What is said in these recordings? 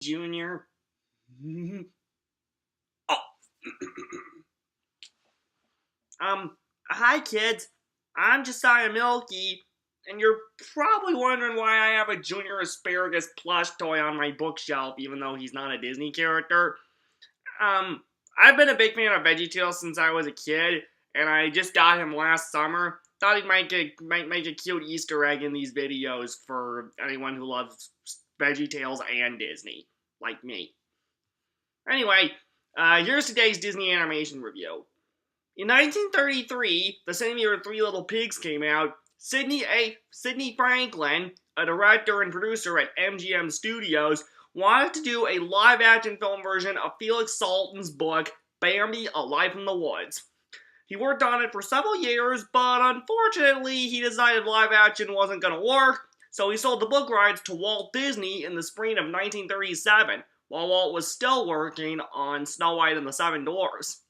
Jr.? Oh. Hi kids. I'm Josiah Milky, and you're probably wondering why I have a Junior Asparagus plush toy on my bookshelf, even though he's not a Disney character. I've been a big fan of VeggieTales since I was a kid, and I just got him last summer. Thought he might make a cute Easter egg in these videos for anyone who loves VeggieTales and Disney, like me. Anyway, here's today's Disney animation review. In 1933, the same year Three Little Pigs came out, Sidney Franklin, a director and producer at MGM Studios, wanted to do a live-action film version of Felix Salten's book, Bambi, A Life in the Woods. He worked on it for several years, but unfortunately, he decided live-action wasn't going to work, so he sold the book rights to Walt Disney in the spring of 1937, while Walt was still working on Snow White and the Seven Dwarfs.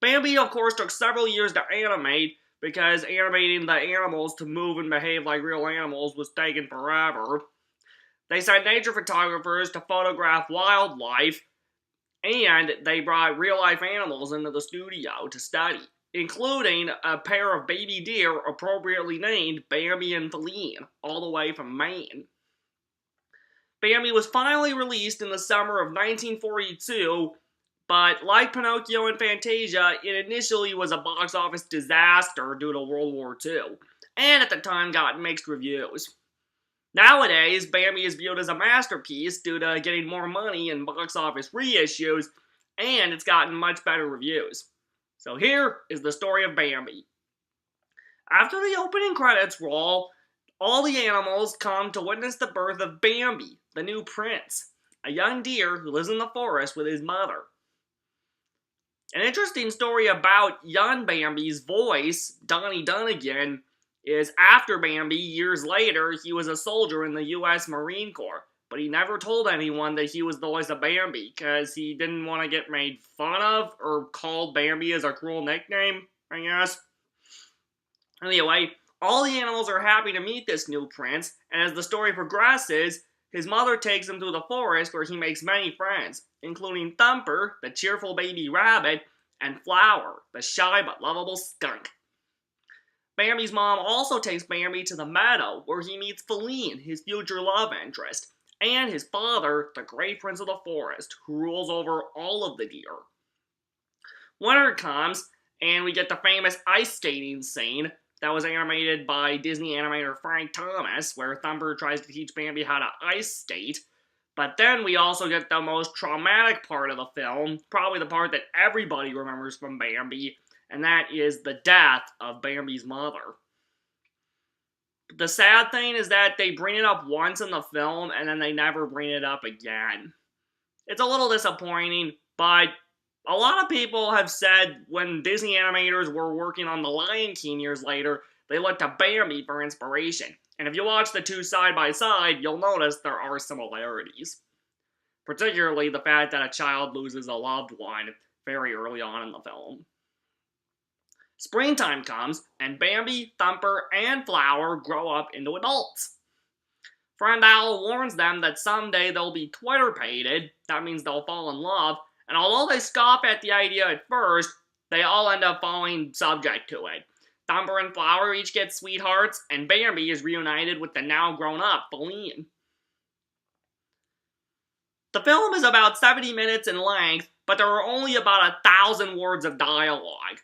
Bambi, of course, took several years to animate, because animating the animals to move and behave like real animals was taking forever. They sent nature photographers to photograph wildlife, and they brought real-life animals into the studio to study, including a pair of baby deer appropriately named Bambi and Feline, all the way from Maine. Bambi was finally released in the summer of 1942, but like Pinocchio and Fantasia, it initially was a box office disaster due to World War II, and at the time got mixed reviews. Nowadays, Bambi is viewed as a masterpiece due to getting more money in box office reissues, and it's gotten much better reviews. So here is the story of Bambi. After the opening credits roll, all the animals come to witness the birth of Bambi, the new prince, a young deer who lives in the forest with his mother. An interesting story about young Bambi's voice, Donnie Dunnigan, is after Bambi, years later, he was a soldier in the U.S. Marine Corps, but he never told anyone that he was the voice of Bambi, because he didn't want to get made fun of, or called Bambi as a cruel nickname, I guess. Anyway, all the animals are happy to meet this new prince, and as the story progresses, his mother takes him to the forest where he makes many friends, including Thumper, the cheerful baby rabbit, and Flower, the shy but lovable skunk. Bambi's mom also takes Bambi to the meadow, where he meets Feline, his future love interest, and his father, the great prince of the forest, who rules over all of the deer. Winter comes, and we get the famous ice skating scene that was animated by Disney animator Frank Thomas, where Thumper tries to teach Bambi how to ice skate. But then we also get the most traumatic part of the film, probably the part that everybody remembers from Bambi, and that is the death of Bambi's mother. The sad thing is that they bring it up once in the film, and then they never bring it up again. It's a little disappointing, but a lot of people have said when Disney animators were working on The Lion King years later, they looked to Bambi for inspiration. And if you watch the two side by side, you'll notice there are similarities. Particularly the fact that a child loses a loved one very early on in the film. Springtime comes, and Bambi, Thumper, and Flower grow up into adults. Friend Owl warns them that someday they'll be Twitter-pated, that means they'll fall in love, and although they scoff at the idea at first, they all end up falling subject to it. Thumper and Flower each get sweethearts, and Bambi is reunited with the now grown-up Feline. The film is about 70 minutes in length, but there are only about 1,000 words of dialogue.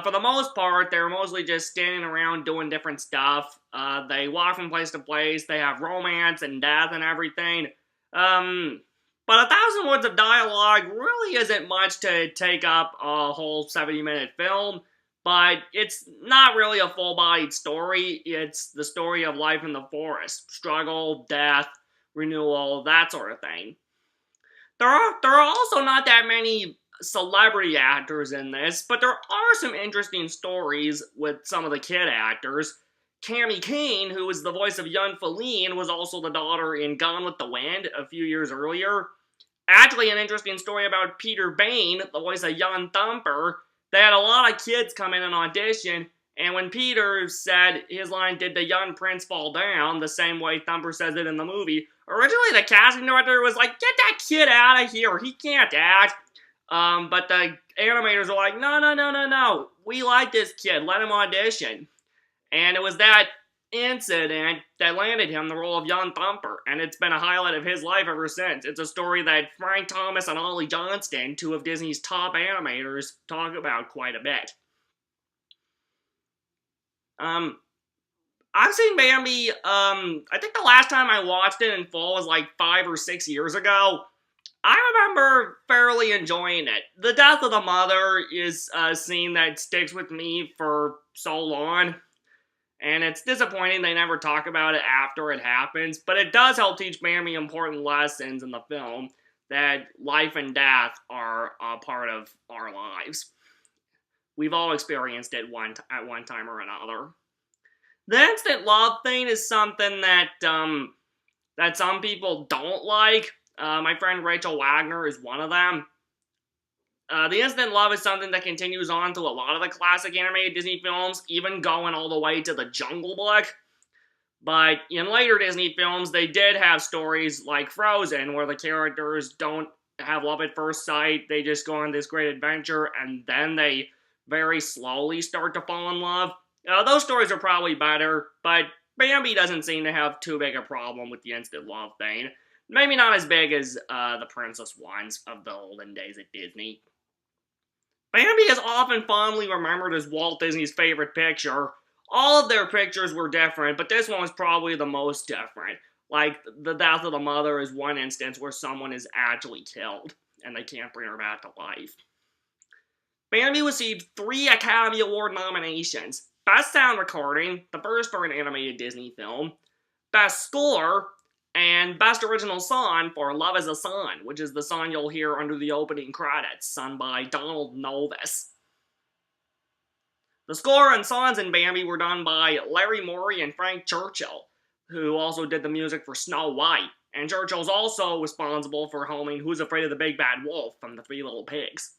For the most part, they're mostly just standing around doing different stuff. They walk from place to place, they have romance and death and everything. But 1,000 words of dialogue really isn't much to take up a whole 70-minute film, but it's not really a full-bodied story. It's the story of life in the forest. Struggle, death, renewal, that sort of thing. There are also not that many celebrity actors in this, but there are some interesting stories with some of the kid actors. Cami Kane, who was the voice of young Feline, was also the daughter in Gone with the Wind a few years earlier. Actually, an interesting story about Peter Bain, the voice of young Thumper. They had a lot of kids come in and audition, and when Peter said his line, "Did the young prince fall down?" the same way Thumper says it in the movie, Originally, the casting director was like, get that kid out of here, he can't act. But the animators were like, no, no, no, no, no, we like this kid, let him audition. And it was that incident that landed him the role of young Thumper, and it's been a highlight of his life ever since. It's a story that Frank Thomas and Ollie Johnston, two of Disney's top animators, talk about quite a bit. I've seen Bambi, I think the last time I watched it in full was like 5 or 6 years ago. I remember fairly enjoying it. The death of the mother is a scene that sticks with me for so long. And it's disappointing they never talk about it after it happens, but it does help teach Bambi important lessons in the film, that life and death are a part of our lives. We've all experienced it at one time or another. The instant love thing is something that that some people don't like. My friend Rachel Wagner is one of them. The instant love is something that continues on through a lot of the classic animated Disney films, even going all the way to the Jungle Book. But in later Disney films, they did have stories like Frozen, where the characters don't have love at first sight, they just go on this great adventure, and then they very slowly start to fall in love. Those stories are probably better, but Bambi doesn't seem to have too big a problem with the instant love thing. Maybe not as big as the princess ones of the olden days at Disney. Bambi is often fondly remembered as Walt Disney's favorite picture. All of their pictures were different, but this one was probably the most different. Like, the death of the mother is one instance where someone is actually killed, and they can't bring her back to life. Bambi received 3 Academy Award nominations. Best Sound Recording, the first for an animated Disney film, Best Score, and Best Original Song for Love is a Song, which is the song you'll hear under the opening credits, sung by Donald Novis. The score and songs in Bambi were done by Larry Morey and Frank Churchill, who also did the music for Snow White, and Churchill's also responsible for homing Who's Afraid of the Big Bad Wolf from The Three Little Pigs.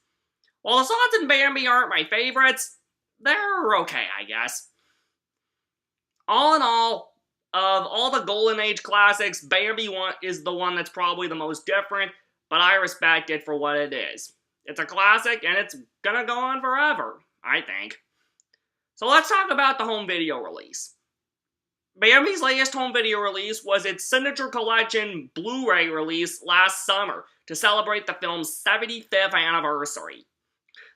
While the songs in Bambi aren't my favorites, they're okay, I guess. All in all, of all the Golden Age classics, Bambi is the one that's probably the most different, but I respect it for what it is. It's a classic, and it's gonna go on forever, I think. So let's talk about the home video release. Bambi's latest home video release was its Signature Collection Blu-ray release last summer to celebrate the film's 75th anniversary.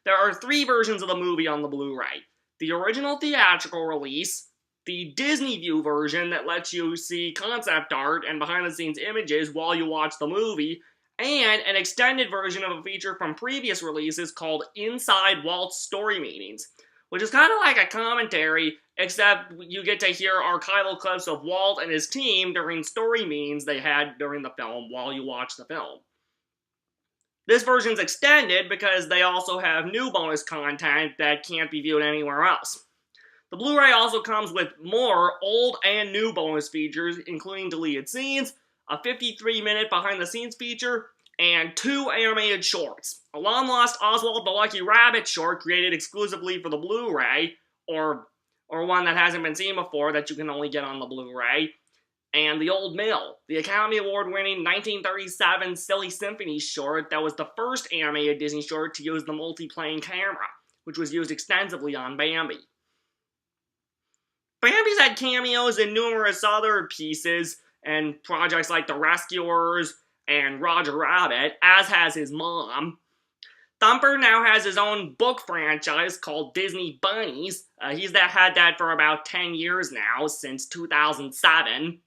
There are 3 versions of the movie on the Blu-ray. The original theatrical release, the Disney View version that lets you see concept art and behind-the-scenes images while you watch the movie, and an extended version of a feature from previous releases called Inside Walt's Story Meetings, which is kind of like a commentary, except you get to hear archival clips of Walt and his team during story meetings they had during the film while you watch the film. This version's extended because they also have new bonus content that can't be viewed anywhere else. The Blu-ray also comes with more old and new bonus features, including deleted scenes, a 53-minute behind-the-scenes feature, and 2 animated shorts. A long-lost Oswald the Lucky Rabbit short created exclusively for the Blu-ray, or one that hasn't been seen before that you can only get on the Blu-ray, and The Old Mill, the Academy Award-winning 1937 Silly Symphony short that was the first animated Disney short to use the multi-plane camera, which was used extensively on Bambi. Bambi's had cameos in numerous other pieces and projects like The Rescuers and Roger Rabbit, as has his mom. Thumper now has his own book franchise called Disney Bunnies. He's had that for about 10 years now, since 2007.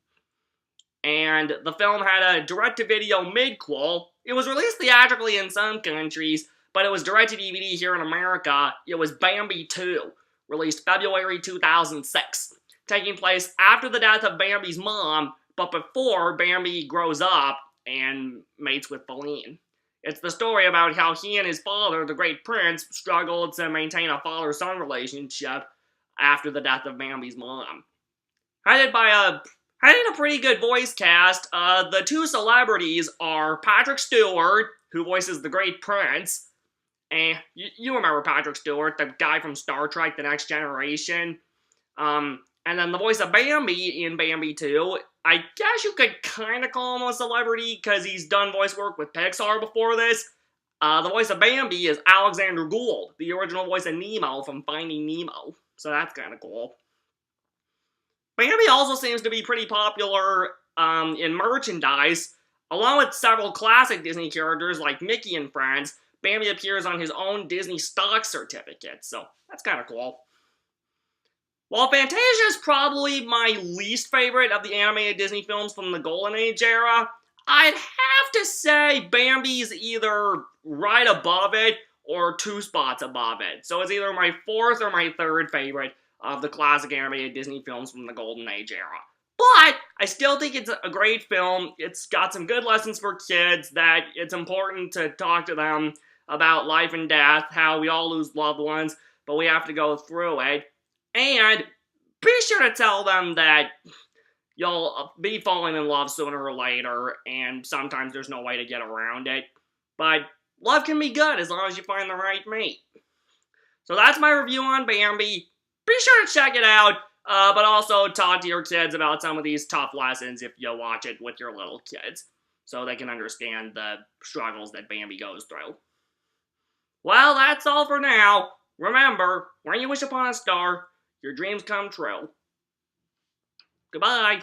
And the film had a direct-to-video midquel. It was released theatrically in some countries, but it was direct-to-DVD here in America. It was Bambi 2, released February 2006, taking place after the death of Bambi's mom, but before Bambi grows up and mates with Feline. It's the story about how he and his father, the Great Prince, struggled to maintain a father-son relationship after the death of Bambi's mom. Headed by a pretty good voice cast, the 2 celebrities are Patrick Stewart, who voices the Great Prince, and you remember Patrick Stewart, the guy from Star Trek: The Next Generation, and then the voice of Bambi in Bambi 2 I guess you could kind of call him a celebrity because he's done voice work with Pixar before this. The voice of Bambi is Alexander Gould, the original voice of Nemo from Finding Nemo. So that's kind of cool. Bambi also seems to be pretty popular in merchandise. Along with several classic Disney characters like Mickey and Friends, Bambi appears on his own Disney stock certificate, so that's kind of cool. While Fantasia is probably my least favorite of the animated Disney films from the Golden Age era, I'd have to say Bambi's either right above it or 2 spots above it. So it's either my 4th or my 3rd favorite of the classic animated Disney films from the Golden Age era. But I still think it's a great film. It's got some good lessons for kids, that it's important to talk to them about life and death, how we all lose loved ones, but we have to go through it. And be sure to tell them that you'll be falling in love sooner or later, and sometimes there's no way to get around it. But love can be good as long as you find the right mate. So that's my review on Bambi. Be sure to check it out, but also talk to your kids about some of these tough lessons if you watch it with your little kids, so they can understand the struggles that Bambi goes through. Well, that's all for now. Remember, when you wish upon a star, your dreams come true. Goodbye.